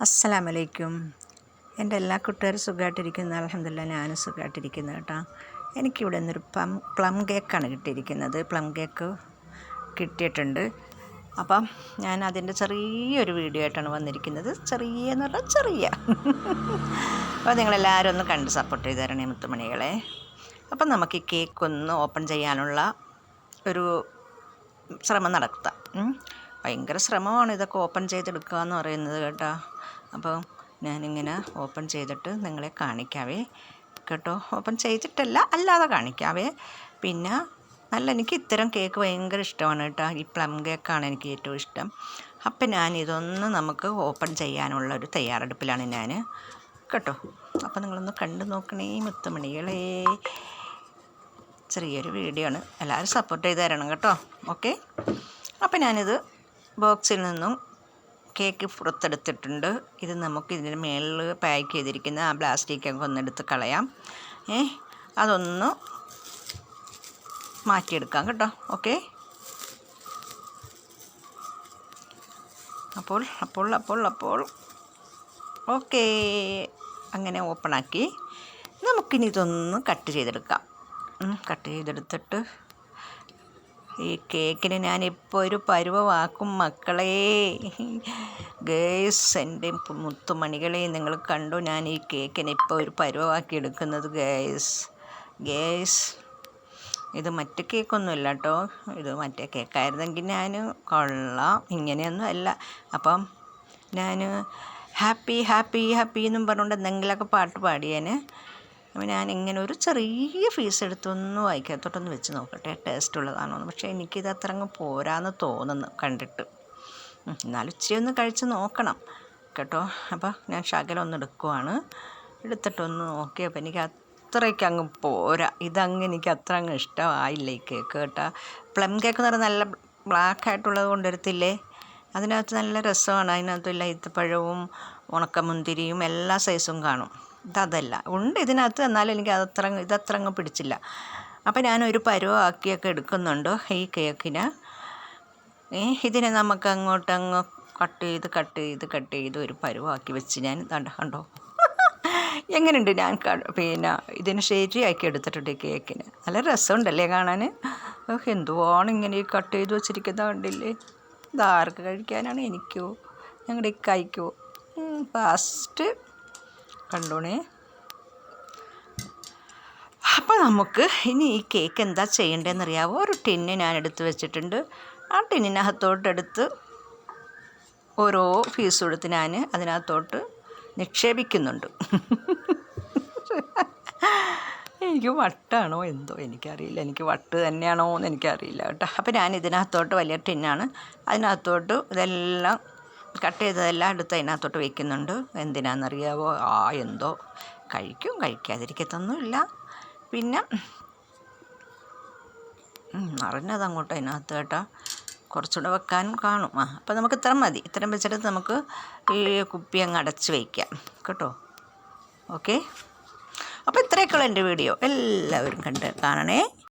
അസ്സലാമലൈക്കും. എൻ്റെ എല്ലാ കൂട്ടുകാരും സുഖമായിട്ടിരിക്കുന്നു. അൽഹംദുലില്ലാഹ് ഞാനും സുഖമായിട്ടിരിക്കുന്നു കേട്ടോ. എനിക്കിവിടെ നിന്നൊരു പ്ലം കേക്കാണ് കിട്ടിയിരിക്കുന്നത്. പ്ലം കേക്ക് കിട്ടിയിട്ടുണ്ട്. അപ്പം ഞാൻ അതിൻ്റെ ചെറിയൊരു വീഡിയോ ആയിട്ടാണ് വന്നിരിക്കുന്നത്. ചെറിയെന്ന് പറഞ്ഞാൽ ചെറിയ അപ്പോൾ നിങ്ങളെല്ലാവരും ഒന്ന് കണ്ട് സപ്പോർട്ട് ചെയ്ത് തരണേ മുത്തുമണികളെ. അപ്പം നമുക്ക് ഈ കേക്ക് ഒന്ന് ഓപ്പൺ ചെയ്യാനുള്ള ഒരു ശ്രമം നടത്താം. ഭയങ്കര ശ്രമമാണ് ഇതൊക്കെ ഓപ്പൺ ചെയ്തെടുക്കുക എന്ന് പറയുന്നത് കേട്ടോ. അപ്പോൾ ഞാനിങ്ങനെ ഓപ്പൺ ചെയ്തിട്ട് നിങ്ങളെ കാണിക്കാവേ കേട്ടോ. ഓപ്പൺ ചെയ്തിട്ടല്ല, അല്ലാതെ കാണിക്കാവേ. പിന്നെ എനിക്ക് ഇത്തരം കേക്ക് ഭയങ്കര ഇഷ്ടമാണ് കേട്ടോ. ഈ പ്ലം കേക്കാണ് എനിക്ക് ഏറ്റവും ഇഷ്ടം. അപ്പം ഞാനിതൊന്ന് നമുക്ക് ഓപ്പൺ ചെയ്യാനുള്ള ഒരു തയ്യാറെടുപ്പിലാണ് ഞാൻ കേട്ടോ. അപ്പോൾ നിങ്ങളൊന്ന് കണ്ടു നോക്കണേ മുത്തുമണികളെ. ചെറിയൊരു വീഡിയോ ആണ്, എല്ലാവരും സപ്പോർട്ട് ചെയ്ത് തരണം കേട്ടോ. ഓക്കെ. അപ്പോൾ ഞാനിത് ബോക്സിൽ നിന്നും കേക്ക് പുറത്തെടുത്തിട്ടുണ്ട്. ഇത് നമുക്ക് ഇതിന് മേളിൽ പാക്ക് ചെയ്തിരിക്കുന്ന ആ പ്ലാസ്റ്റിക്കൊക്കെ ഒന്നെടുത്ത് കളയാം. അതൊന്ന് മാറ്റിയെടുക്കാം കേട്ടോ. ഓക്കെ. അപ്പോൾ ഓക്കെ, അങ്ങനെ ഓപ്പണാക്കി നമുക്കിനി ഇതൊന്ന് കട്ട് ചെയ്തെടുക്കാം. കട്ട് ചെയ്തെടുത്തിട്ട് ഈ കേക്കിന് ഞാനിപ്പോൾ ഒരു പരുവമാക്കും മക്കളെ. ഗേസ്, എൻ്റെ മുത്തുമണികളെ, നിങ്ങൾ കണ്ടു ഞാൻ ഈ കേക്കിനെ ഇപ്പോൾ ഒരു പരുവമാക്കി എടുക്കുന്നത്. ഗേസ് ഇത് മറ്റേ കേക്കൊന്നുമില്ല കേട്ടോ. ഇത് മറ്റേ കേക്കായിരുന്നെങ്കിൽ ഞാൻ കൊള്ളാം. ഇങ്ങനെയൊന്നും അല്ല. അപ്പം ഞാൻ ഹാപ്പി ഹാപ്പി ഹാപ്പി എന്നും പറഞ്ഞുകൊണ്ട് എന്തെങ്കിലുമൊക്കെ പാട്ട് പാടിയേന്. അപ്പോൾ ഞാനിങ്ങനെ ഒരു ചെറിയ പീസ് എടുത്തൊന്ന് വായിക്കകത്തോട്ടൊന്ന് വെച്ച് നോക്കട്ടെ ടേസ്റ്റ് ഉള്ളതാണോ എന്ന്. പക്ഷേ എനിക്കിത് അത്ര അങ്ങ് പോരാന്ന് തോന്നുന്നു കണ്ടിട്ട്. എന്നാലും ഇച്ചിരി ഒന്ന് കഴിച്ച് നോക്കണം കേട്ടോ. അപ്പോൾ ഞാൻ ശകലം ഒന്ന് എടുക്കുവാണ്. എടുത്തിട്ടൊന്ന് നോക്കിയപ്പോൾ എനിക്ക് അത്രയ്ക്ക് അങ്ങ് പോരാ. ഇതങ്ങ് എനിക്ക് അത്ര അങ്ങ് ഇഷ്ടമായില്ല ഈ കേക്ക് കേട്ടോ. പ്ലം കേക്ക് എന്ന് പറഞ്ഞാൽ നല്ല ബ്ലാക്കായിട്ടുള്ളത് കൊണ്ടുവരത്തില്ലേ, അതിനകത്ത് നല്ല രസമാണ്. അതിനകത്ത് ഈത്തപ്പഴവും ഉണക്കമുന്തിരിയും എല്ലാ സൈസും കാണും. ഇതല്ല ഉണ്ട് ഇതിനകത്ത്, എന്നാലും എനിക്ക് ഇതത്ര അങ്ങ് പിടിച്ചില്ല. അപ്പോൾ ഞാനൊരു പരുവമാക്കിയൊക്കെ എടുക്കുന്നുണ്ട് ഈ കേക്കിന്. ഇതിനെ നമുക്ക് അങ്ങ് കട്ട് ചെയ്ത് ഒരു പരുവമാക്കി വെച്ച് ഞാൻ കണ്ടോ എങ്ങനെയുണ്ട്. ഞാൻ പിന്നെ ഇതിന് ശരിയാക്കി എടുത്തിട്ടുണ്ട് ഈ കേക്കിന്. നല്ല രസമുണ്ടല്ലേ കാണാൻ. എന്തുവാണ് ഇങ്ങനെ കട്ട് ചെയ്ത് വെച്ചിരിക്കുന്നത് കണ്ടില്ലേ. ഇതാർക്ക് കഴിക്കാനാണ്? എനിക്കോ ഞങ്ങളുടെ ഇക്കായ്ക്കോ? ഫാസ്റ്റ് കണ്ടോണേ. അപ്പോൾ നമുക്ക് ഇനി ഈ കേക്ക് എന്താ ചെയ്യേണ്ടതെന്നറിയാവോ? ഒരു ടിന്ന് ഞാൻ എടുത്ത് വെച്ചിട്ടുണ്ട്. ആ ടിന്നിനകത്തോട്ടെടുത്ത് ഓരോ പീസ് കൊടുത്ത് ഞാൻ അതിനകത്തോട്ട് നിക്ഷേപിക്കുന്നുണ്ട്. എനിക്ക് വട്ടാണോ എന്തോ എനിക്കറിയില്ല. എനിക്ക് വട്ട് തന്നെയാണോ എന്ന് എനിക്കറിയില്ല കേട്ടോ. അപ്പോൾ ഞാൻ ഇതിനകത്തോട്ട്, വലിയ ടിന്നാണ്, അതിനകത്തോട്ട് ഇതെല്ലാം കട്ട് ചെയ്തതെല്ലാം എടുത്ത് അതിനകത്തോട്ട് വയ്ക്കുന്നുണ്ട്. എന്തിനാണെന്നറിയാവോ? എന്തോ കഴിക്കാതിരിക്കത്തൊന്നുമില്ല. പിന്നെ അറിഞ്ഞത് അങ്ങോട്ട് അതിനകത്ത് കേട്ടോ. കുറച്ചുകൂടെ വെക്കാൻ കാണും. അപ്പോൾ നമുക്ക് ഇത്ര മതി. ഇത്രയും വെച്ചിട്ട് നമുക്ക് ഈ കുപ്പി അങ്ങ് അടച്ച് വയ്ക്കാം കേട്ടോ. ഓക്കെ. അപ്പോൾ ഇത്രയൊക്കെയുള്ള എൻ്റെ വീഡിയോ എല്ലാവരും കാണണേ.